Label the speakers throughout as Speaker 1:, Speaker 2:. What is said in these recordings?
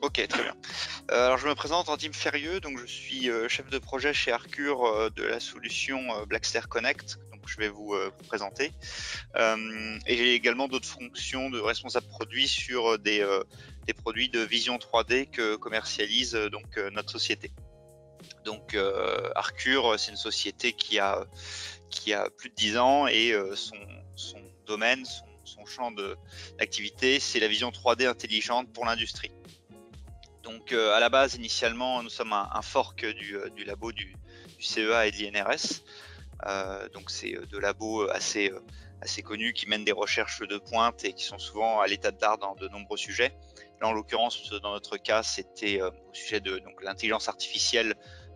Speaker 1: Ok, très bien. Alors je me présente Andim Ferrieux, donc je suis chef de projet chez Arcure de la solution Blackster Connect. Donc je vais vous présenter. Et j'ai également d'autres fonctions de responsable produit sur des produits de vision 3D que commercialise notre société. Donc Arcure, c'est une société qui a plus de 10 ans et son domaine, son champ d'activité, c'est la vision 3D intelligente pour l'industrie. Donc à la base, initialement, nous sommes un fork du labo du CEA et de l'INRS. Donc c'est deux labos assez connus qui mènent des recherches de pointe et qui sont souvent à l'état d'art dans de nombreux sujets. Là, en l'occurrence, dans notre cas, c'était au sujet de l'intelligence artificielle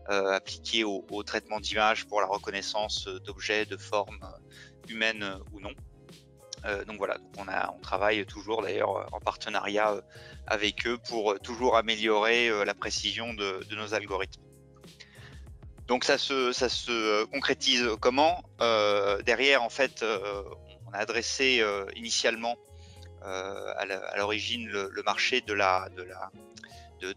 Speaker 1: appliquée au traitement d'images pour la reconnaissance d'objets de forme humaine ou non. Donc voilà, on travaille toujours d'ailleurs en partenariat avec eux pour toujours améliorer la précision de nos algorithmes. Donc ça se concrétise comment? Derrière, en fait, on a adressé initialement à l'origine le marché de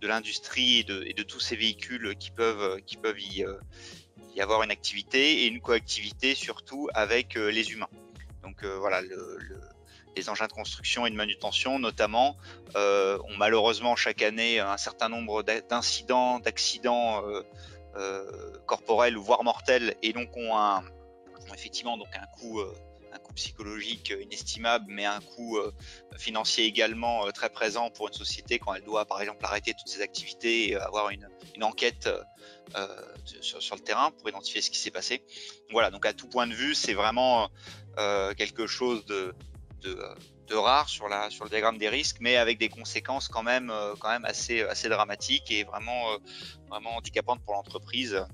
Speaker 1: l'industrie et de tous ces véhicules qui peuvent y avoir une activité et une coactivité surtout avec les humains. Donc voilà, les engins de construction et de manutention notamment ont malheureusement chaque année un certain nombre d'incidents, d'accidents corporels ou voire mortels, et donc ont effectivement donc un coût psychologique inestimable, mais un coût financier également très présent pour une société quand elle doit par exemple arrêter toutes ses activités et avoir une enquête sur le terrain pour identifier ce qui s'est passé. Voilà, donc à tout point de vue, c'est vraiment quelque chose de rare sur le diagramme des risques, mais avec des conséquences quand même assez dramatiques et vraiment handicapantes pour l'entreprise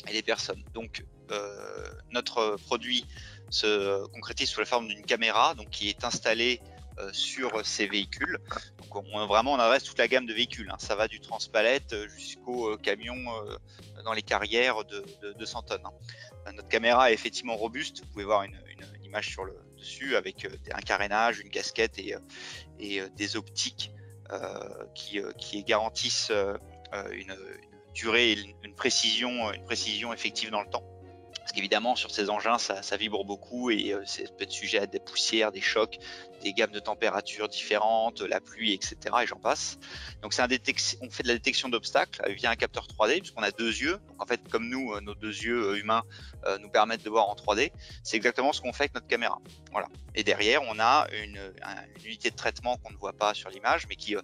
Speaker 1: et les personnes. Donc notre produit se concrétise sous la forme d'une caméra donc qui est installée sur ces véhicules. Donc on adresse toute la gamme de véhicules, hein. Ça va du transpalette jusqu'au camion dans les carrières de 200 tonnes. Hein. Notre caméra est effectivement robuste. Vous pouvez voir une image sur le dessus avec un carénage, une casquette et des optiques qui garantissent une durée et une précision effective dans le temps. Parce qu'évidemment, sur ces engins, ça vibre beaucoup et c'est peut être sujet à des poussières, des chocs, des gammes de températures différentes, la pluie, etc. et j'en passe. Donc on fait de la détection d'obstacles via un capteur 3D, puisqu'on a deux yeux. Donc en fait, comme nous, nos deux yeux humains nous permettent de voir en 3D. C'est exactement ce qu'on fait avec notre caméra. Voilà. Et derrière, on a une unité de traitement qu'on ne voit pas sur l'image, mais qui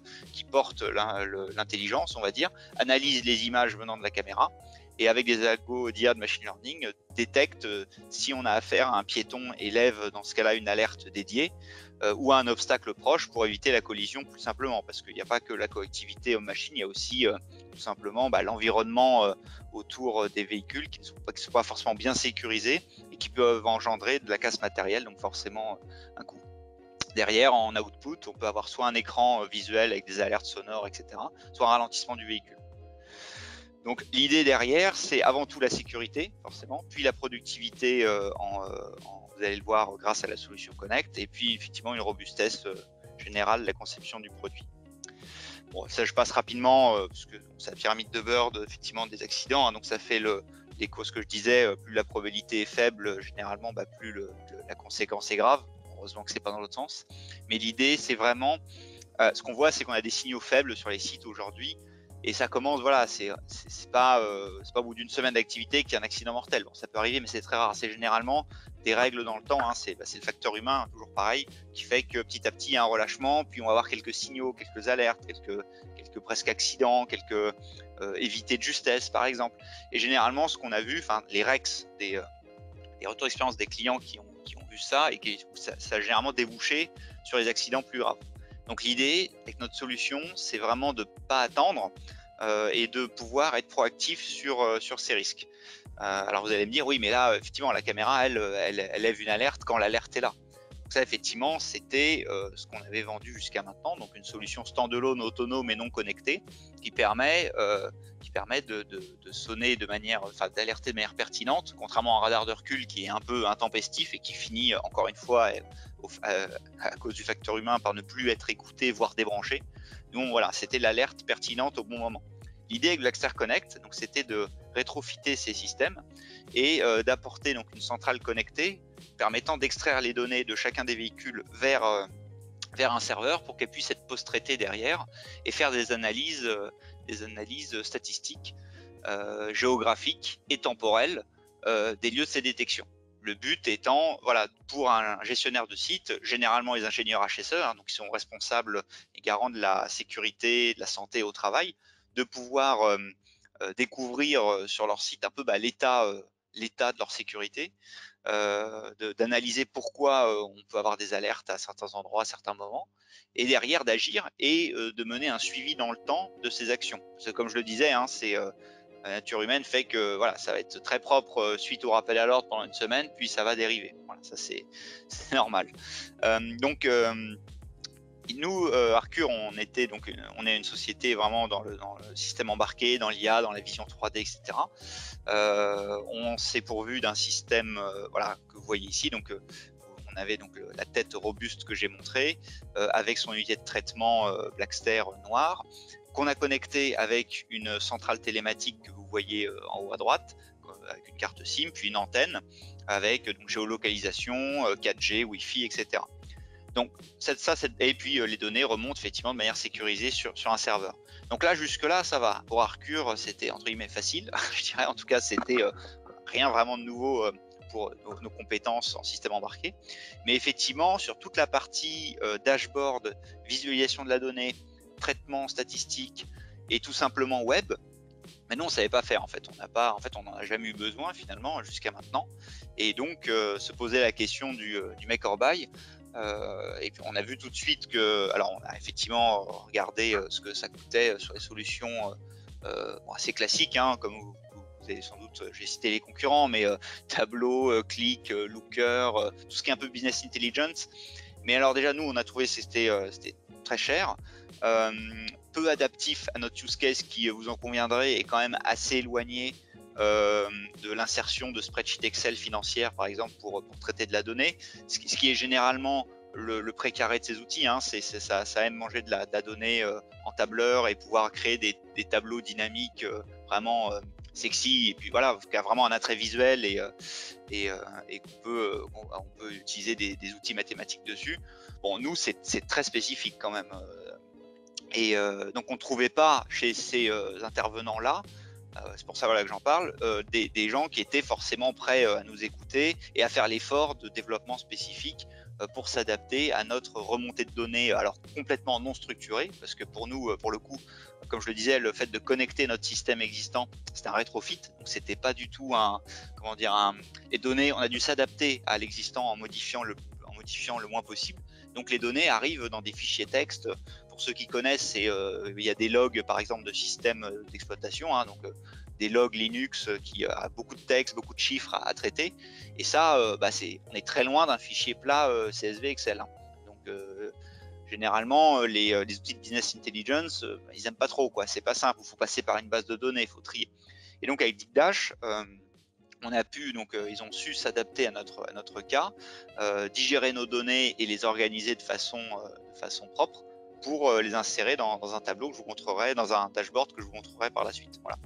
Speaker 1: porte l'intelligence, on va dire, analyse les images venant de la caméra, et avec des algos d'IA de machine learning, détecte si on a affaire à un piéton et lève dans ce cas-là une alerte dédiée ou à un obstacle proche pour éviter la collision plus simplement, parce qu'il n'y a pas que la coactivité homme-machine, il y a aussi tout simplement l'environnement autour des véhicules qui ne sont pas forcément bien sécurisés et qui peuvent engendrer de la casse matérielle, donc forcément un coût. Derrière, en output, on peut avoir soit un écran visuel avec des alertes sonores, etc., soit un ralentissement du véhicule. Donc l'idée derrière, c'est avant tout la sécurité, forcément, puis la productivité, vous allez le voir, grâce à la solution Connect, et puis effectivement une robustesse générale de la conception du produit. Bon, ça je passe rapidement, parce que c'est la pyramide de Bird, effectivement, des accidents, hein, donc ça fait l'écho ce que je disais, plus la probabilité est faible, généralement, plus la conséquence est grave. Heureusement que c'est pas dans l'autre sens. Mais l'idée, c'est vraiment, ce qu'on voit, c'est qu'on a des signaux faibles sur les sites aujourd'hui. Et ça commence, voilà, c'est pas au bout d'une semaine d'activité qu'il y a un accident mortel. Bon, ça peut arriver, mais c'est très rare. C'est généralement des règles dans le temps. Hein. C'est le facteur humain, toujours pareil, qui fait que petit à petit, il y a un relâchement, puis on va avoir quelques signaux, quelques alertes, quelques presque accidents, quelques évités de justesse, par exemple. Et généralement, ce qu'on a vu, les REX, des retours d'expérience des clients qui ont vu ça, et ça a généralement débouché sur les accidents plus graves. Donc l'idée avec notre solution, c'est vraiment de ne pas attendre et de pouvoir être proactif sur ces risques. Alors vous allez me dire, oui, mais là, effectivement, la caméra, elle lève une alerte quand l'alerte est là. Ça, effectivement, c'était ce qu'on avait vendu jusqu'à maintenant, donc une solution standalone, autonome et non connectée, qui permet de sonner de manière, enfin d'alerter de manière pertinente, contrairement à un radar de recul qui est un peu intempestif et qui finit encore une fois à cause du facteur humain par ne plus être écouté, voire débranché. Donc voilà, c'était l'alerte pertinente au bon moment. L'idée avec Blackster Connect, donc, c'était de rétrofitter ces systèmes et d'apporter donc une centrale connectée permettant d'extraire les données de chacun des véhicules vers un serveur pour qu'elles puissent être post-traitées derrière et faire des analyses statistiques, géographiques et temporelles des lieux de ces détections. Le but étant, voilà, pour un gestionnaire de site, généralement les ingénieurs HSE, donc ils sont responsables et garants de la sécurité, de la santé au travail, de pouvoir découvrir sur leur site un peu l'état de leur sécurité, d'analyser pourquoi on peut avoir des alertes à certains endroits, à certains moments, et derrière d'agir et de mener un suivi dans le temps de ces actions. Parce que comme je le disais, la nature humaine fait que voilà, ça va être très propre suite au rappel à l'ordre pendant une semaine, puis ça va dériver. Voilà, ça c'est normal. Donc nous, Arcure, on est une société vraiment dans le système embarqué, dans l'IA, dans la vision 3D, etc. On s'est pourvu d'un système voilà, que vous voyez ici. Donc, on avait donc la tête robuste que j'ai montrée, avec son unité de traitement Blackster noir, qu'on a connecté avec une centrale télématique que vous voyez en haut à droite, avec une carte SIM, puis une antenne avec donc, géolocalisation, 4G, Wi-Fi, etc. Donc, et puis les données remontent effectivement de manière sécurisée sur un serveur. Donc là, jusque-là, ça va. Pour Arcure, c'était entre guillemets facile, je dirais. En tout cas, c'était rien vraiment de nouveau pour nos compétences en système embarqué. Mais effectivement, sur toute la partie dashboard, visualisation de la donnée, traitement statistique et tout simplement web, mais nous on savait pas faire en fait. On n'en a jamais eu besoin finalement jusqu'à maintenant. Et donc se poser la question du make or buy. Et puis on a vu tout de suite que, alors on a effectivement regardé ce que ça coûtait sur les solutions assez classiques, comme vous avez sans doute, j'ai cité les concurrents, mais Tableau, Qlik, Looker, tout ce qui est un peu business intelligence. Mais alors déjà nous on a trouvé que c'était très cher, peu adaptif à notre use case qui, vous en conviendrez, est quand même assez éloigné de l'insertion de spreadsheet Excel financière par exemple pour traiter de la donnée, ce qui est généralement le précaré de ces outils, ça aime manger de la donnée en tableur et pouvoir créer des tableaux dynamiques vraiment sexy, et puis voilà, qui a vraiment un attrait visuel et qu'on peut utiliser des outils mathématiques dessus. Bon, nous c'est très spécifique quand même, et donc on ne trouvait pas chez ces intervenants là, c'est pour ça voilà, que j'en parle, des gens qui étaient forcément prêts à nous écouter et à faire l'effort de développement spécifique pour s'adapter à notre remontée de données, alors complètement non structurée, parce que pour nous, pour le coup, comme je le disais, le fait de connecter notre système existant, c'était un rétrofit, donc c'était pas du tout les données, on a dû s'adapter à l'existant en modifiant le moins possible. Donc les données arrivent dans des fichiers texte. Pour ceux qui connaissent, il y a des logs par exemple de systèmes d'exploitation, donc des logs Linux qui a beaucoup de texte, beaucoup de chiffres à traiter. Et ça, on est très loin d'un fichier plat CSV Excel. Donc généralement, les outils de business intelligence, ils aiment pas trop, quoi. C'est pas simple, il faut passer par une base de données, il faut trier. Et donc avec DeepDash, on a pu, ils ont su s'adapter à notre cas, digérer nos données et les organiser de façon propre pour les insérer dans un tableau que je vous montrerai, dans un dashboard que je vous montrerai par la suite. Voilà.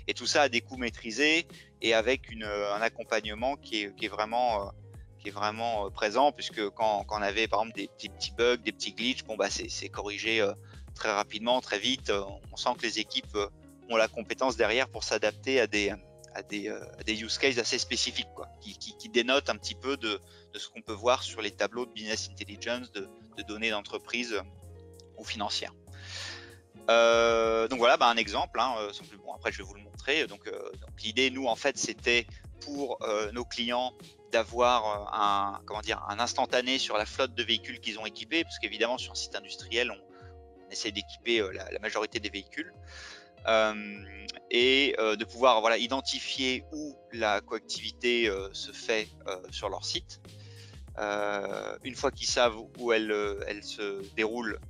Speaker 1: Et tout ça à des coûts maîtrisés et avec un accompagnement qui est vraiment présent, puisque quand on avait par exemple des petits bugs, des petits glitches, c'est corrigé très rapidement, très vite. On sent que les équipes ont la compétence derrière pour s'adapter à des use cases assez spécifiques, quoi, qui dénotent un petit peu de ce qu'on peut voir sur les tableaux de business intelligence, de données d'entreprise ou financières. Donc voilà, un exemple, après je vais vous le montrer. Donc l'idée, nous, en fait, c'était pour nos clients d'avoir un instantané sur la flotte de véhicules qu'ils ont équipés, parce qu'évidemment sur un site industriel on essaie d'équiper la majorité des véhicules, et de pouvoir identifier où la coactivité se fait sur leur site, Une fois qu'ils savent où elle se déroule,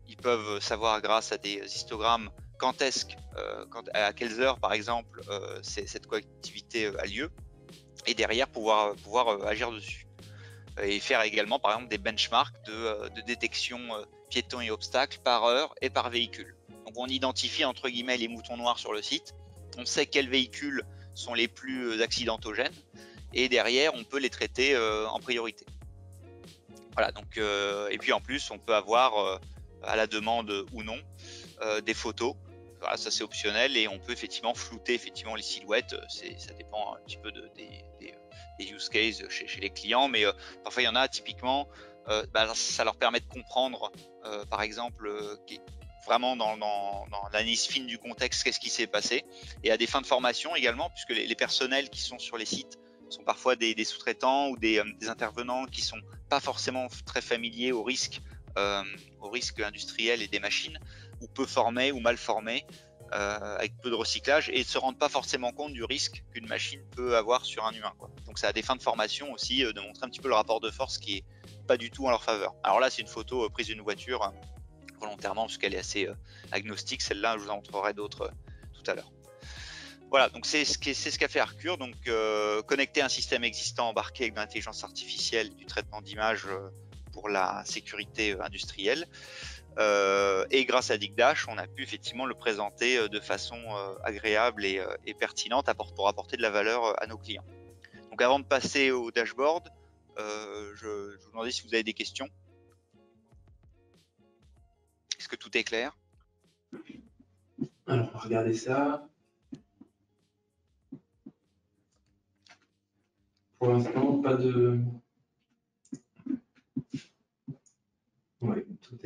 Speaker 1: ils peuvent savoir grâce à des histogrammes quand est-ce à quelles heures par exemple cette coactivité a lieu, et derrière pouvoir agir dessus et faire également par exemple des benchmarks de détection piétons et obstacles par heure et par véhicule. Donc on identifie entre guillemets les moutons noirs sur le site, on sait quels véhicules sont les plus accidentogènes et derrière on peut les traiter en priorité. Voilà, donc et puis en plus on peut avoir à la demande ou non des photos. Voilà, ça c'est optionnel et on peut effectivement flouter effectivement les silhouettes. Ça dépend un petit peu des use cases chez les clients, mais parfois il y en a typiquement, ça leur permet de comprendre par exemple vraiment dans l'analyse fine du contexte qu'est-ce qui s'est passé, et à des fins de formation également, puisque les personnels qui sont sur les sites sont parfois des sous-traitants ou des intervenants qui sont pas forcément très familiers au risque industriel et des machines, ou peu formés ou mal formés, avec peu de recyclage, et ne se rendent pas forcément compte du risque qu'une machine peut avoir sur un humain, quoi. Donc ça a des fins de formation aussi, de montrer un petit peu le rapport de force qui est pas du tout en leur faveur. Alors là c'est une photo prise d'une voiture volontairement parce qu'elle est assez agnostique, celle-là je vous en montrerai d'autres tout à l'heure. Voilà, donc c'est ce qu'a fait Arcure, donc connecter un système existant embarqué avec de l'intelligence artificielle, du traitement d'image pour la sécurité industrielle. Et grâce à Digdash, on a pu effectivement le présenter de façon agréable et pertinente pour apporter de la valeur à nos clients. Donc avant de passer au dashboard, je vous demandais si vous avez des questions. Est-ce que tout est clair?
Speaker 2: Alors, on va regarder ça. Pour l'instant, pas de... Oui, tout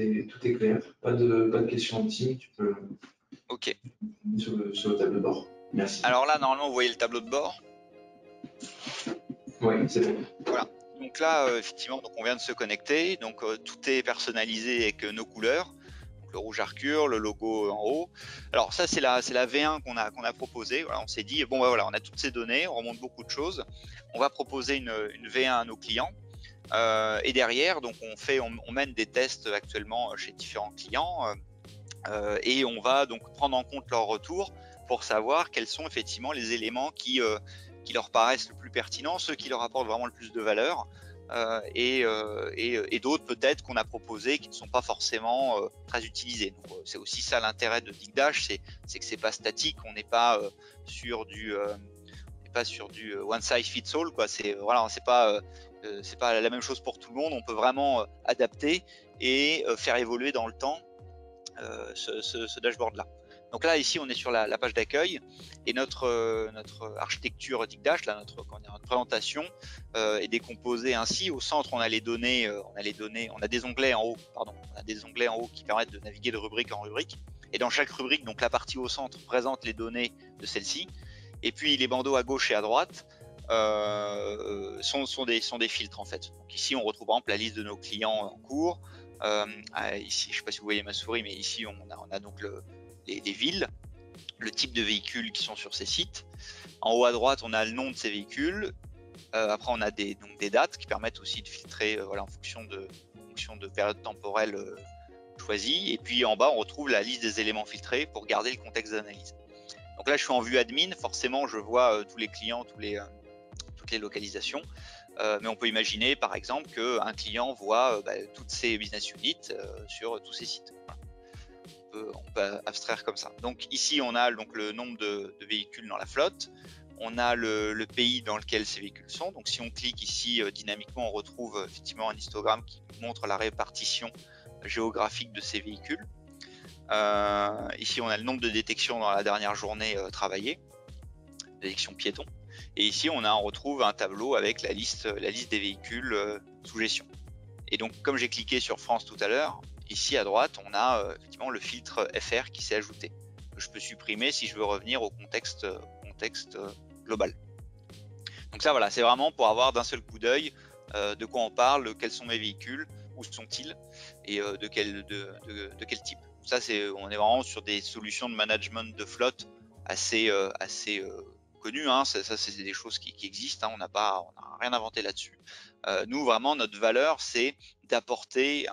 Speaker 2: est clair. Pas de questions en team. Tu peux...
Speaker 1: Ok.
Speaker 2: Sur le tableau de bord. Merci.
Speaker 1: Alors là, normalement, vous voyez le tableau de bord.
Speaker 2: Oui, c'est bon.
Speaker 1: Voilà. Donc là, effectivement, donc on vient de se connecter. Donc tout est personnalisé avec nos couleurs. Donc, le rouge Arcure, le logo en haut. Alors ça, c'est la V1 qu'on a proposée. Voilà, on s'est dit, bon, bah, voilà, on a toutes ces données, on remonte beaucoup de choses. On va proposer une V1 à nos clients. Et derrière, donc on mène des tests actuellement chez différents clients et on va donc prendre en compte leur retour pour savoir quels sont effectivement les éléments qui leur paraissent le plus pertinents, ceux qui leur apportent vraiment le plus de valeur, et d'autres peut-être qu'on a proposés qui ne sont pas forcément très utilisés. Donc c'est aussi ça l'intérêt de Digdash, c'est que c'est pas statique, on n'est pas sur du one size fits all, quoi. C'est voilà, c'est pas la même chose pour tout le monde. On peut vraiment adapter et faire évoluer dans le temps ce dashboard là. Donc là ici on est sur la page d'accueil et notre architecture Digdash, là, notre présentation est décomposée ainsi. Au centre on a les données, on a des onglets en haut, qui permettent de naviguer de rubrique en rubrique, et dans chaque rubrique, donc la partie au centre présente les données de celle-ci, et puis les bandeaux à gauche et à droite sont des filtres en fait. Donc ici on retrouve par exemple la liste de nos clients en cours. Ici, je ne sais pas si vous voyez ma souris, mais ici on a donc les villes, le type de véhicules qui sont sur ces sites. En haut à droite, on a le nom de ces véhicules. Après, on a des dates qui permettent aussi de filtrer voilà, en fonction de période temporelle choisie. Et puis en bas, on retrouve la liste des éléments filtrés pour garder le contexte d'analyse. Donc là, je suis en vue admin. Forcément, je vois tous les clients, toutes les localisations. Mais on peut imaginer par exemple qu'un client voit toutes ses business units sur tous ses sites. Voilà. On peut abstraire comme ça. Donc ici on a donc le nombre de véhicules dans la flotte, on a le pays dans lequel ces véhicules sont. Donc si on clique ici dynamiquement, on retrouve effectivement un histogramme qui montre la répartition géographique de ces véhicules. Ici on a le nombre de détections dans la dernière journée travaillée, détection piéton. Et ici, on retrouve un tableau avec la liste des véhicules sous gestion. Et donc, comme j'ai cliqué sur France tout à l'heure, ici à droite, on a effectivement le filtre FR qui s'est ajouté. Je peux supprimer si je veux revenir au contexte global. Donc ça, voilà, c'est vraiment pour avoir d'un seul coup d'œil de quoi on parle, quels sont mes véhicules, où sont-ils et de quel type. Ça, on est vraiment sur des solutions de management de flotte assez connues, hein, ça c'est des choses qui existent, hein, on n'a rien inventé là-dessus. Nous, vraiment, notre valeur, c'est d'apporter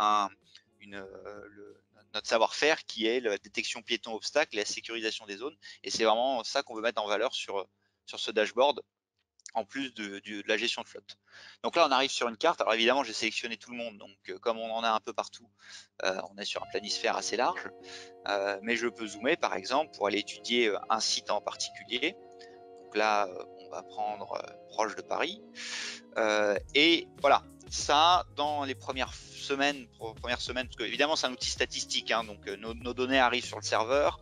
Speaker 1: notre savoir-faire qui est la détection piéton obstacle et la sécurisation des zones. Et c'est vraiment ça qu'on veut mettre en valeur sur ce dashboard, en plus de la gestion de flotte. Donc là, on arrive sur une carte. Alors évidemment, j'ai sélectionné tout le monde. Donc comme on en a un peu partout, on est sur un planisphère assez large. Mais je peux zoomer, par exemple, pour aller étudier un site en particulier. Donc là, on va prendre proche de Paris. Et voilà, ça, dans les premières semaines, parce que évidemment, c'est un outil statistique, hein, donc nos données arrivent sur le serveur,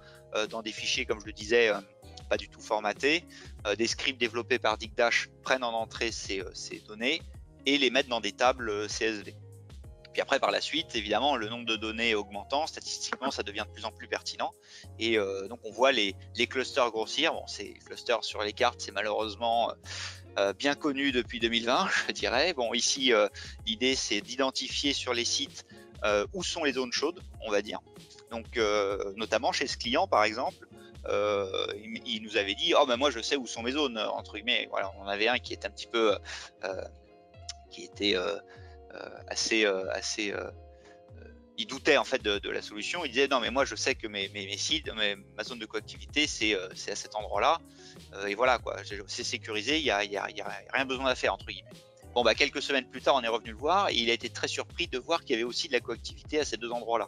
Speaker 1: dans des fichiers, comme je le disais, pas du tout formatés. Des scripts développés par Digdash prennent en entrée ces données et les mettent dans des tables CSV. Puis après, par la suite, évidemment, le nombre de données augmentant, statistiquement, ça devient de plus en plus pertinent. Et donc, on voit les clusters grossir. Bon, ces clusters sur les cartes, c'est malheureusement bien connu depuis 2020, je dirais. Bon, ici, l'idée, c'est d'identifier sur les sites où sont les zones chaudes, on va dire. Donc, notamment chez ce client, par exemple, il nous avait dit, oh ben moi je sais où sont mes zones, entre guillemets. Voilà, on en avait un qui était un petit peu qui était assez il doutait en fait de la solution. Il disait non mais moi je sais que mes sites, ma zone de coactivité c'est à cet endroit là, et voilà quoi, c'est sécurisé, il y a rien besoin à faire, entre guillemets. Bon bah quelques semaines plus tard, on est revenu le voir et il a été très surpris de voir qu'il y avait aussi de la coactivité à ces deux endroits là.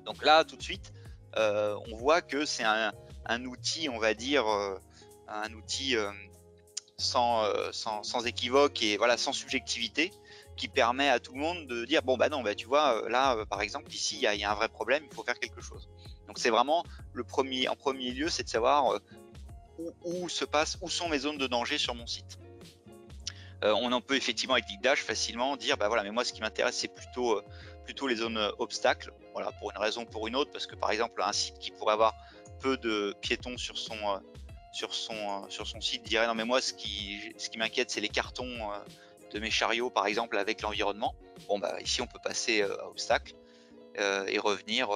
Speaker 1: Donc là tout de suite on voit que c'est un outil, on va dire un outil sans équivoque et voilà, sans subjectivité, qui permet à tout le monde de dire bon bah non, bah tu vois là par exemple ici il y a un vrai problème, il faut faire quelque chose. Donc c'est vraiment en premier lieu, c'est de savoir où sont mes zones de danger sur mon site. On en peut effectivement avec Digdash facilement dire bah voilà, mais moi ce qui m'intéresse c'est plutôt les zones obstacles, voilà, pour une raison ou pour une autre, parce que par exemple un site qui pourrait avoir peu de piétons sur son site dirait non mais moi ce qui m'inquiète c'est les cartons de mes chariots par exemple avec l'environnement. Bon bah ici on peut passer à obstacle et revenir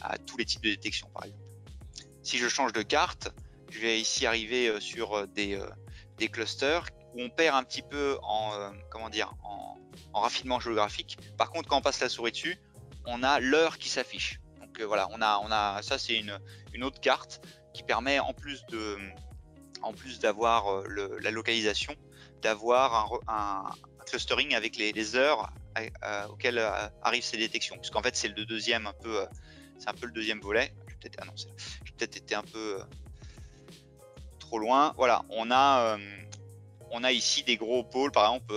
Speaker 1: à tous les types de détection par exemple. Si je change de carte, je vais ici arriver sur des clusters où on perd un petit peu en raffinement géographique. Par contre, quand on passe la souris dessus, on a l'heure qui s'affiche. Donc voilà, on a ça, c'est une autre carte qui permet en plus d'avoir la localisation, d'avoir un clustering avec les heures auxquelles arrivent ces détections. Puisqu'en fait, c'est le deuxième c'est un peu le deuxième volet. J'ai peut-être été un peu trop loin. Voilà, on a ici des gros pôles, par exemple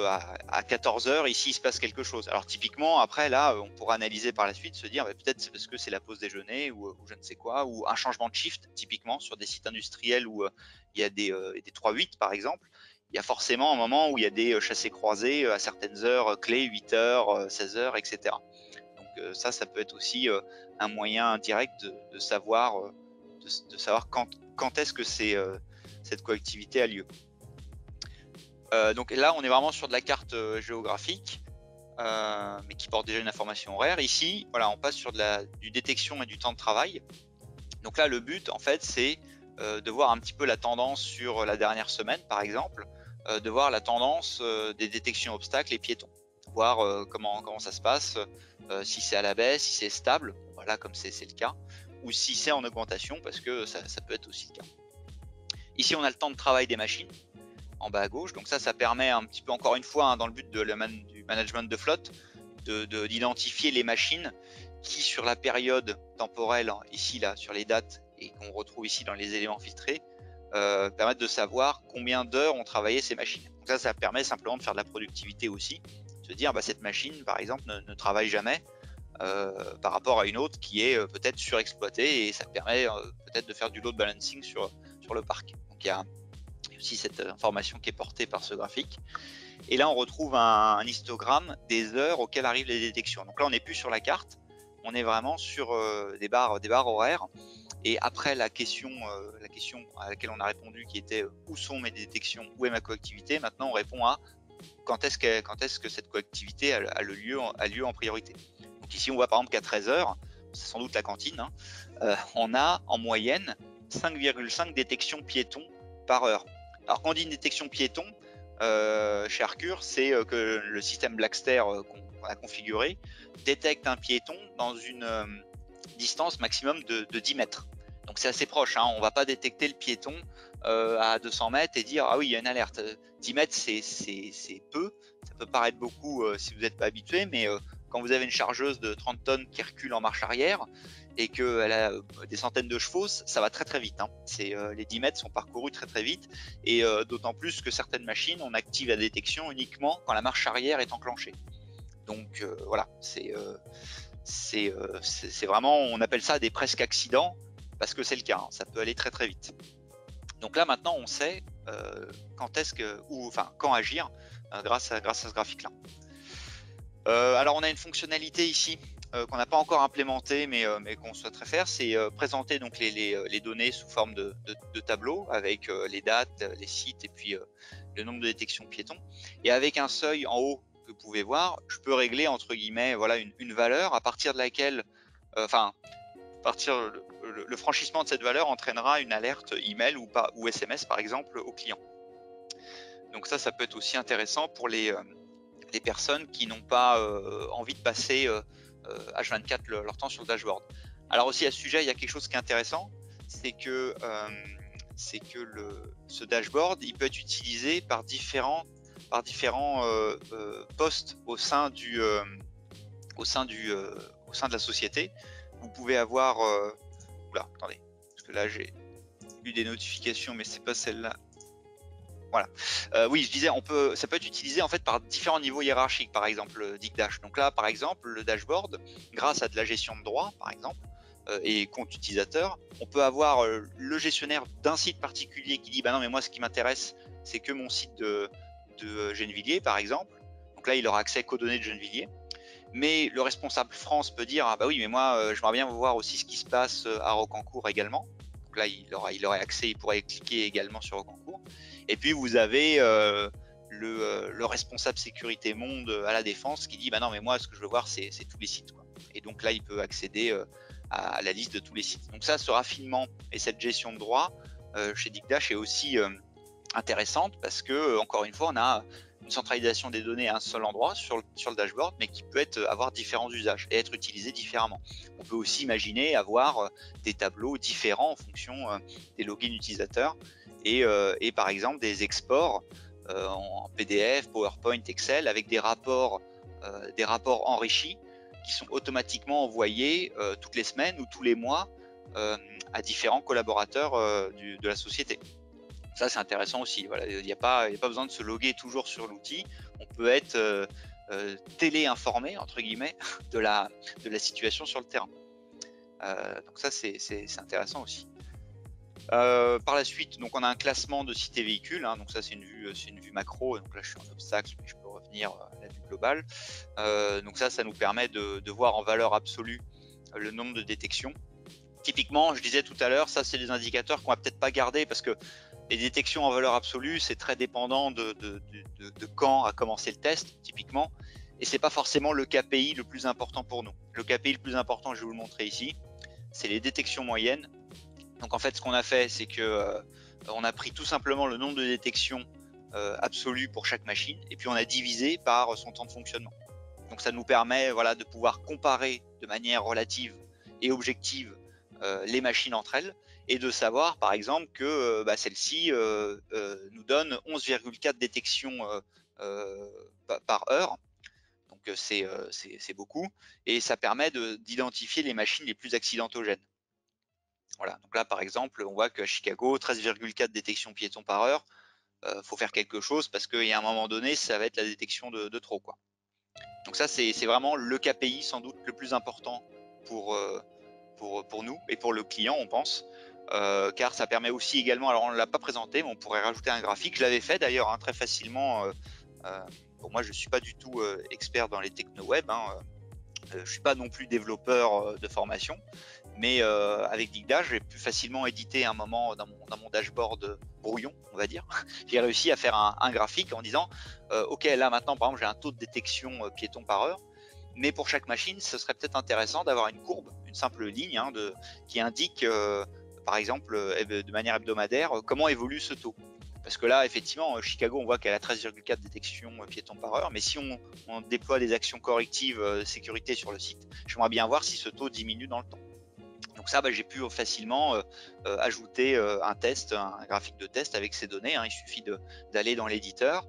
Speaker 1: à 14 heures, ici il se passe quelque chose. Alors typiquement, après là, on pourra analyser par la suite, se dire peut-être c'est parce que c'est la pause déjeuner ou je ne sais quoi, ou un changement de shift, typiquement sur des sites industriels où il y a des 3-8 par exemple. Il y a forcément un moment où il y a des chassés croisés à certaines heures clés, 8 heures, 16 heures, etc. Donc ça peut être aussi un moyen direct de savoir quand est-ce que cette coactivité a lieu. Donc là, on est vraiment sur de la carte géographique, mais qui porte déjà une information horaire. Ici, voilà, on passe sur du détection et du temps de travail. Donc là, le but, en fait, c'est de voir un petit peu la tendance sur la dernière semaine, par exemple, de voir la tendance des détections obstacles et piétons, voir comment ça se passe, si c'est à la baisse, si c'est stable, voilà, comme c'est le cas, ou si c'est en augmentation, parce que ça peut être aussi le cas. Ici, on a le temps de travail des machines, en bas à gauche. Donc ça permet un petit peu, encore une fois, dans le but du management de flotte, d'identifier les machines qui, sur la période temporelle, ici là, sur les dates, et qu'on retrouve ici dans les éléments filtrés, permettent de savoir combien d'heures ont travaillé ces machines. Donc ça permet simplement de faire de la productivité aussi, se dire cette machine, par exemple, ne travaille jamais par rapport à une autre qui est peut-être surexploitée, et ça permet peut-être de faire du load balancing sur le parc. Donc il y a aussi cette information qui est portée par ce graphique. Et là, on retrouve un histogramme des heures auxquelles arrivent les détections. Donc là, on n'est plus sur la carte, on est vraiment sur des barres horaires. Et après la question à laquelle on a répondu, qui était où sont mes détections, où est ma coactivité, maintenant on répond à quand est-ce que cette coactivité a lieu en priorité. Donc ici, on voit par exemple qu'à 13 heures, c'est sans doute la cantine, on a en moyenne 5,5 détections piétons par heure. Alors quand on dit une détection piéton, chez Arcure, c'est que le système Blackster qu'on a configuré détecte un piéton dans une distance maximum de 10 mètres. Donc c'est assez proche, hein. On ne va pas détecter le piéton à 200 mètres et dire ah oui, il y a une alerte. 10 mètres, c'est peu. Ça peut paraître beaucoup si vous n'êtes pas habitué, mais quand vous avez une chargeuse de 30 tonnes qui recule en marche arrière et qu'elle a des centaines de chevaux, ça va très très vite, hein. Les 10 mètres sont parcourus très très vite, et d'autant plus que certaines machines, on active la détection uniquement quand la marche arrière est enclenchée. Donc voilà, c'est vraiment, on appelle ça des presque accidents, parce que c'est le cas, hein. Ça peut aller très très vite. Donc là maintenant on sait quand agir grâce à ce graphique là. Alors on a une fonctionnalité ici qu'on n'a pas encore implémentée, mais qu'on souhaiterait faire, c'est présenter donc les données sous forme de tableau avec les dates, les sites et puis le nombre de détections piétons. Et avec un seuil en haut que vous pouvez voir, je peux régler entre guillemets voilà une valeur à partir de laquelle, le franchissement de cette valeur entraînera une alerte email ou SMS par exemple au client. Donc ça peut être aussi intéressant pour les personnes qui n'ont pas envie de passer H24 leur temps sur le dashboard. Alors aussi à ce sujet, il y a quelque chose qui est intéressant, c'est que ce dashboard, il peut être utilisé par différents postes au sein de la société. Vous pouvez avoir oula, attendez, parce que là j'ai eu des notifications, mais c'est pas celle-là. Voilà. Oui, je disais, ça peut être utilisé en fait par différents niveaux hiérarchiques, par exemple DigDash. Donc là, par exemple, le dashboard, grâce à de la gestion de droits, par exemple, et compte utilisateur, on peut avoir le gestionnaire d'un site particulier qui dit, bah non, mais moi, ce qui m'intéresse, c'est que mon site de Gennevilliers, par exemple. Donc là, il aura accès qu'aux données de Gennevilliers. Mais le responsable France peut dire, ah bah oui, mais moi, j'aimerais bien voir aussi ce qui se passe à Rocancourt également. Donc là, il aurait accès, il pourrait cliquer également sur Rocancourt. Et puis vous avez le responsable sécurité monde à la défense qui dit bah non mais moi ce que je veux voir c'est tous les sites, quoi. Et donc là il peut accéder à la liste de tous les sites. Donc ça, ce raffinement et cette gestion de droit chez DigDash est aussi intéressante parce que encore une fois on a une centralisation des données à un seul endroit sur le dashboard, mais qui peut avoir différents usages et être utilisé différemment. On peut aussi imaginer avoir des tableaux différents en fonction des logins utilisateurs et par exemple des exports en PDF, PowerPoint, Excel avec des rapports enrichis qui sont automatiquement envoyés toutes les semaines ou tous les mois à différents collaborateurs de la société. Ça c'est intéressant aussi. Voilà, il n'y a pas besoin de se loguer toujours sur l'outil. On peut être télé-informé entre guillemets de la situation sur le terrain. Donc ça c'est intéressant aussi. Par la suite, donc on a un classement de sites et véhicules, hein, donc ça c'est une vue macro, donc là je suis en obstacle mais je peux revenir à la vue globale. Donc ça nous permet de voir en valeur absolue le nombre de détections. Typiquement, je disais tout à l'heure, ça c'est des indicateurs qu'on va peut-être pas garder parce que les détections en valeur absolue c'est très dépendant de quand a commencé le test typiquement, et c'est pas forcément le KPI le plus important pour nous. Le KPI le plus important, je vais vous le montrer ici, c'est les détections moyennes. Donc en fait, ce qu'on a fait, c'est que on a pris tout simplement le nombre de détections absolues pour chaque machine, et puis on a divisé par son temps de fonctionnement. Donc ça nous permet voilà, de pouvoir comparer de manière relative et objective les machines entre elles, et de savoir par exemple que celle-ci nous donne 11,4 détections par heure. Donc c'est beaucoup, et ça permet d'identifier les machines les plus accidentogènes. Voilà, donc là par exemple, on voit qu'à Chicago, 13,4 détections piétons par heure, faut faire quelque chose parce qu'il y a un moment donné, ça va être la détection de trop, quoi. Donc ça, c'est vraiment le KPI sans doute le plus important pour nous et pour le client, on pense, car ça permet aussi également, alors on ne l'a pas présenté, mais on pourrait rajouter un graphique. Je l'avais fait d'ailleurs hein, très facilement. Bon, moi, je ne suis pas du tout expert dans les techno-web, hein, je ne suis pas non plus développeur de formation, mais avec DigDash, j'ai pu facilement éditer un moment dans mon dashboard brouillon, on va dire. J'ai réussi à faire un graphique en disant ok, là maintenant par exemple j'ai un taux de détection piéton par heure, mais pour chaque machine ce serait peut-être intéressant d'avoir une courbe, une simple ligne hein, qui indique par exemple, de manière hebdomadaire, comment évolue ce taux. Parce que là, effectivement, Chicago, on voit qu'elle a 13,4 détections piétons par heure, mais si on déploie des actions correctives de sécurité sur le site, j'aimerais bien voir si ce taux diminue dans le temps. Donc ça, j'ai pu facilement ajouter un test, un graphique de test avec ces données. Il suffit d'aller dans l'éditeur.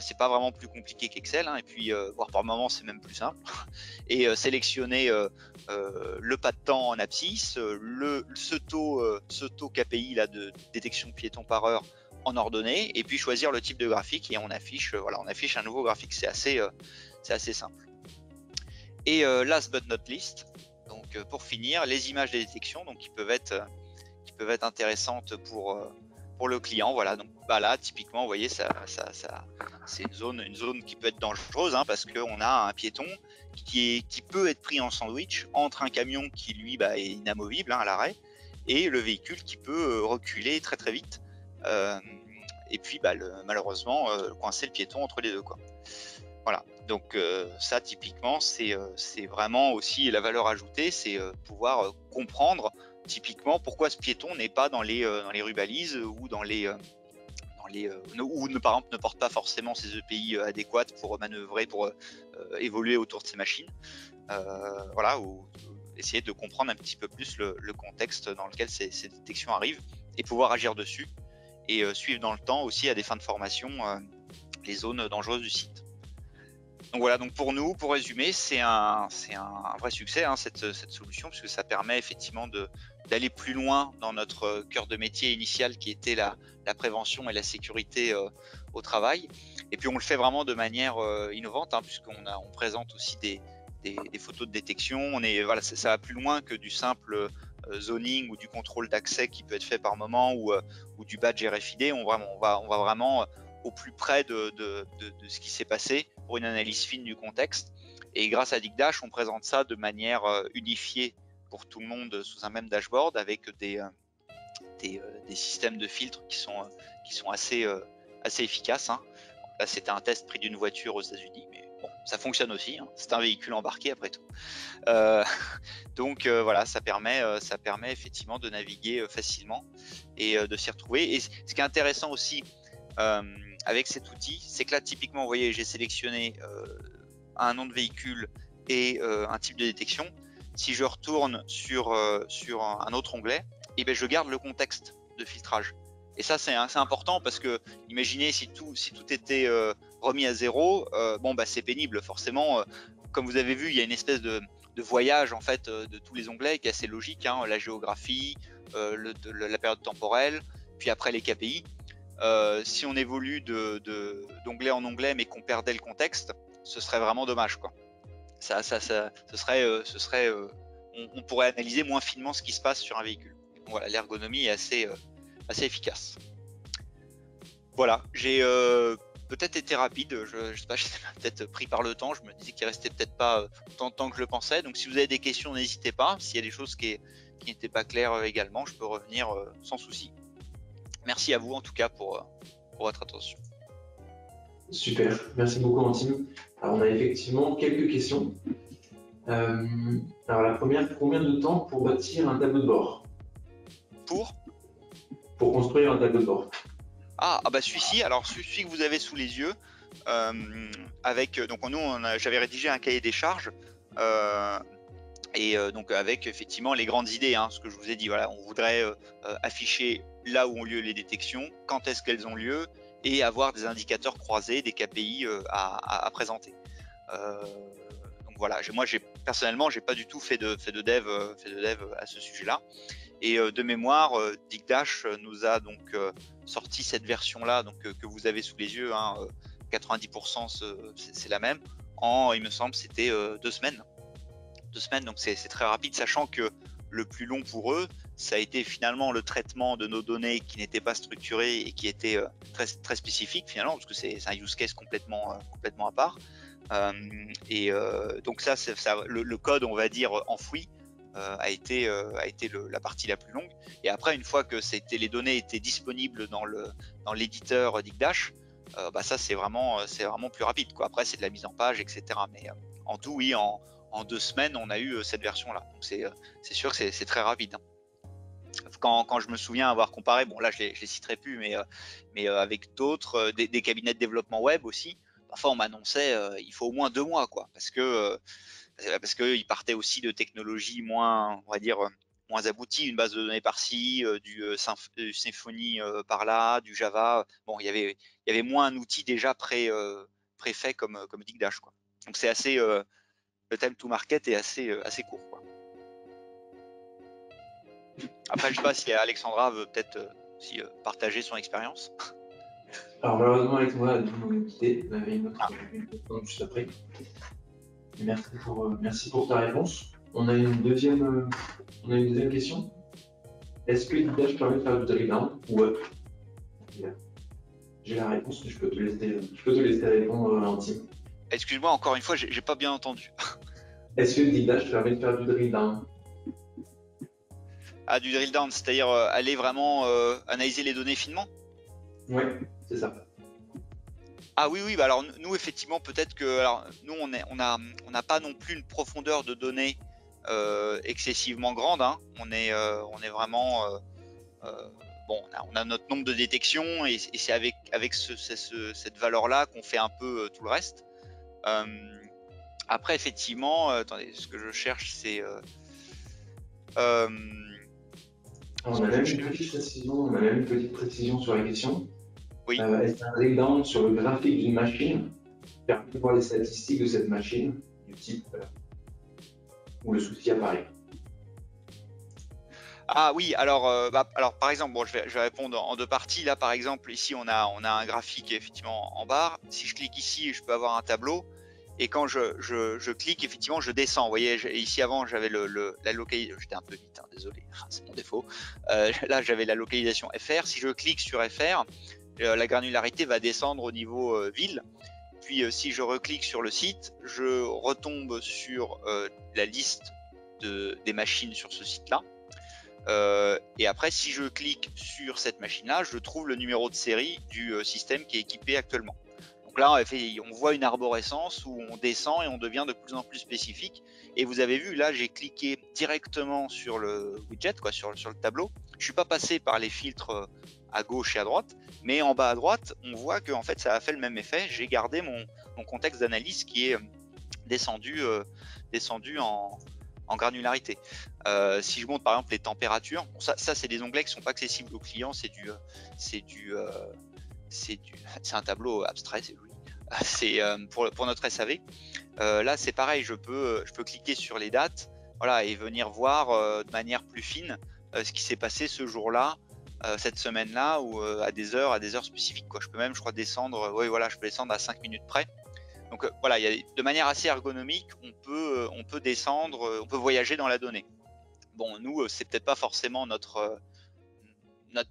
Speaker 1: C'est pas vraiment plus compliqué qu'Excel, et puis voire par moment c'est même plus simple. Et sélectionner le pas de temps en abscisse, ce taux KPI là de détection de piétons par heure en ordonnée, et puis choisir le type de graphique et on affiche, on affiche un nouveau graphique. C'est assez simple. Et last but not least, donc pour finir, les images des détections, donc qui peuvent être intéressantes pour le client. Voilà, donc là typiquement, vous voyez, c'est une zone qui peut être dangereuse, parce qu'on a un piéton qui peut être pris en sandwich entre un camion qui lui est inamovible à l'arrêt et le véhicule qui peut reculer très très vite et puis malheureusement coincer le piéton entre les deux, quoi. Voilà, donc ça typiquement c'est vraiment aussi la valeur ajoutée, c'est pouvoir comprendre typiquement pourquoi ce piéton n'est pas dans les rues balises ou ou par exemple ne porte pas forcément ses EPI adéquates pour manœuvrer, pour évoluer autour de ses machines. Voilà, ou essayer de comprendre un petit peu plus le contexte dans lequel ces détections arrivent et pouvoir agir dessus et suivre dans le temps aussi à des fins de formation les zones dangereuses du site. Donc voilà, donc pour nous, pour résumer, c'est un vrai succès cette solution, puisque ça permet effectivement d'aller plus loin dans notre cœur de métier initial qui était la prévention et la sécurité au travail. Et puis on le fait vraiment de manière innovante, puisqu'on présente aussi des photos de détection. Ça va plus loin que du simple zoning ou du contrôle d'accès qui peut être fait par moment ou du badge RFID. On va vraiment au plus près de ce qui s'est passé pour une analyse fine du contexte. Et grâce à Digdash, on présente ça de manière unifiée pour tout le monde sous un même dashboard avec des systèmes de filtres qui sont assez efficaces. Là, c'était un test pris d'une voiture aux États-Unis, mais bon, ça fonctionne aussi. C'est un véhicule embarqué après tout. Donc voilà, ça permet effectivement de naviguer facilement et de s'y retrouver. Et ce qui est intéressant aussi avec cet outil, c'est que là, typiquement, vous voyez, j'ai sélectionné un nom de véhicule et un type de détection. Si je retourne sur un autre onglet, je garde le contexte de filtrage. Et ça, c'est important parce que, imaginez si tout était remis à zéro, c'est pénible. Forcément, comme vous avez vu, il y a une espèce de voyage en fait de tous les onglets qui est assez logique. La géographie, la période temporelle, puis après les KPI. Si on évolue d'onglet en onglet mais qu'on perdait le contexte, ce serait vraiment dommage, quoi. On pourrait analyser moins finement ce qui se passe sur un véhicule. Donc voilà, l'ergonomie est assez efficace. Voilà, j'ai peut-être été rapide, je sais pas, j'étais peut-être pris par le temps, je me disais qu'il restait peut-être pas autant de temps que je le pensais. Donc si vous avez des questions, n'hésitez pas. S'il y a des choses qui n'étaient pas claires également, je peux revenir sans souci. Merci à vous en tout cas pour votre attention.
Speaker 2: Super, merci beaucoup Antime. Alors on a effectivement quelques questions. Alors la première, combien de temps pour bâtir un tableau de bord? Pour construire un tableau de bord.
Speaker 1: Celui-ci, alors celui que vous avez sous les yeux, donc j'avais rédigé un cahier des charges donc avec effectivement les grandes idées, ce que je vous ai dit. Voilà, on voudrait afficher là où ont lieu les détections, quand est-ce qu'elles ont lieu, et avoir des indicateurs croisés, des KPI à présenter. Donc voilà, moi personnellement, j'ai pas du tout fait de dev à ce sujet-là. Et de mémoire, Digdash nous a donc sorti cette version-là, donc que vous avez sous les yeux. 90% c'est la même. Il me semble, c'était 2 semaines. 2 semaines, donc c'est très rapide, sachant que le plus long pour eux, ça a été finalement le traitement de nos données qui n'étaient pas structurées et qui étaient très, très spécifiques finalement, parce que c'est un use case complètement à part. Donc ça, le code, on va dire, enfoui, a été la partie la plus longue. Et après, une fois que les données étaient disponibles dans l'éditeur Digdash, ça c'est vraiment plus rapide, quoi. Après, c'est de la mise en page, etc. Mais en tout, oui, en 2 semaines, on a eu cette version-là. Donc c'est sûr que c'est très rapide. quand je me souviens avoir comparé, bon là je les citerai plus, mais avec d'autres, des cabinets de développement web aussi, parfois on m'annonçait il faut au moins 2 mois, quoi, parce que ils partaient aussi de technologies moins, on va dire, moins abouties, une base de données par-ci, du Symfony par là, du Java. Bon, il y avait moins un outil déjà préfait comme Digdash, quoi. Donc c'est assez, le time to market est assez court, quoi. Après, je sais pas si Alexandra veut peut-être aussi partager son expérience.
Speaker 2: Alors malheureusement, Alexandra a dû nous quitter. On avait une autre question juste après. Merci pour ta réponse. On a une deuxième question. Est-ce que Digdash permet de faire du drill down ou up? J'ai la réponse, mais je peux te laisser répondre Antime.
Speaker 1: Excuse-moi, encore une fois, j'ai pas bien entendu.
Speaker 2: Est-ce que Digdash permet de faire du drill down?
Speaker 1: Ah, du drill down, c'est-à-dire aller vraiment analyser les données finement?
Speaker 2: Oui, c'est ça.
Speaker 1: Ah oui, bah alors nous effectivement peut-être que alors nous on n'a pas non plus une profondeur de données excessivement grande, hein. On est vraiment bon, on a notre nombre de détections et c'est avec cette valeur-là qu'on fait un peu tout le reste. Après effectivement, attendez, ce que je cherche c'est
Speaker 2: on a même une petite précision sur la question.
Speaker 1: Oui.
Speaker 2: Est-ce qu'un drill down sur le graphique d'une machine permet de voir les statistiques de cette machine du type où le souci apparaît?
Speaker 1: Ah oui, alors par exemple, bon, je vais répondre en deux parties. Là, par exemple, ici, on a un graphique effectivement en barre. Si je clique ici, je peux avoir un tableau. Et quand je clique, effectivement, je descends. Vous voyez, ici avant, j'avais la localisation. J'étais un peu vite, hein, désolé, c'est mon défaut. Là, j'avais la localisation FR. Si je clique sur FR, la granularité va descendre au niveau ville. Puis, si je reclique sur le site, je retombe sur la liste des machines sur ce site-là. Et après, si je clique sur cette machine-là, je trouve le numéro de série du système qui est équipé actuellement. Donc là, en effet, on voit une arborescence où on descend et on devient de plus en plus spécifique. Et vous avez vu, là, j'ai cliqué directement sur le widget, quoi, sur le tableau. Je suis pas passé par les filtres à gauche et à droite, mais en bas à droite, on voit que en fait, ça a fait le même effet. J'ai gardé mon contexte d'analyse qui est descendu en granularité. Si je montre par exemple les températures, bon, ça c'est des onglets qui sont pas accessibles aux clients, c'est un tableau abstrait, c'est joli. C'est pour notre SAV. Là c'est pareil, je peux cliquer sur les dates, voilà, et venir voir de manière plus fine ce qui s'est passé ce jour-là, cette semaine-là, ou à des heures spécifiques, quoi. Je peux même, je crois, descendre. Oui, voilà, je peux descendre à 5 minutes près. Donc voilà, de manière assez ergonomique, on peut descendre, on peut voyager dans la donnée. Bon, nous, c'est peut-être pas forcément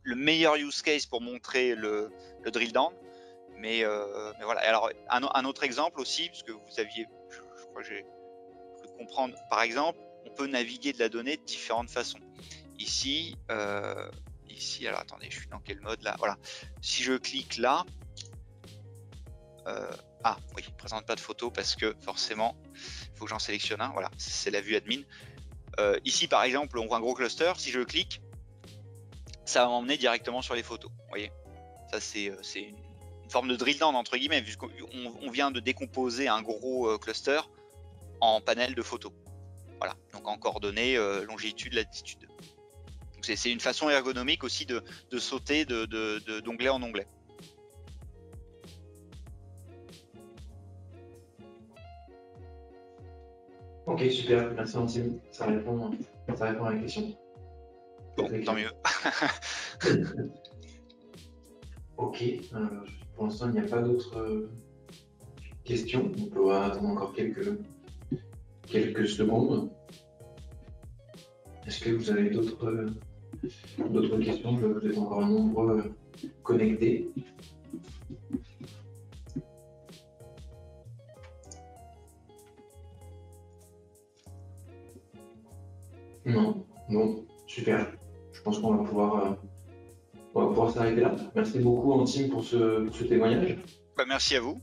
Speaker 1: le meilleur use case pour montrer le drill down, mais voilà. Alors un autre exemple aussi, parce que vous aviez, je crois que j'ai cru comprendre, par exemple, on peut naviguer de la donnée de différentes façons. Ici, alors attendez, je suis dans quel mode là? Voilà. Si je clique là. Ah oui, il ne présente pas de photo parce que forcément, il faut que j'en sélectionne un. Voilà, c'est la vue admin. Ici, par exemple, on voit un gros cluster. Si je clique, ça va m'emmener directement sur les photos. Vous voyez, ça c'est une forme de drill down entre guillemets, puisqu'on vient de décomposer un gros cluster en panel de photos. Voilà, donc en coordonnées, longitude, latitude. Donc c'est une façon ergonomique aussi de sauter d'onglet en onglet.
Speaker 2: Ok, super, merci Antime, ça répond à la question.
Speaker 1: Bon, tant mieux.
Speaker 2: Ok, pour l'instant il n'y a pas d'autres questions, on peut attendre encore quelques secondes. Est-ce que vous avez d'autres questions? Vous êtes encore nombreux connectés. Non, bon, super. Je pense qu'on va pouvoir s'arrêter là. Merci beaucoup Antime pour ce témoignage.
Speaker 1: Merci à vous.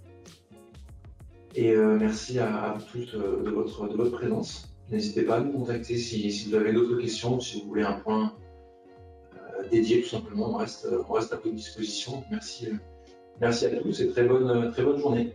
Speaker 2: Et merci à tous de votre présence. N'hésitez pas à nous contacter si vous avez d'autres questions, si vous voulez un point dédié tout simplement. On reste à votre disposition. Merci à tous et très bonne journée.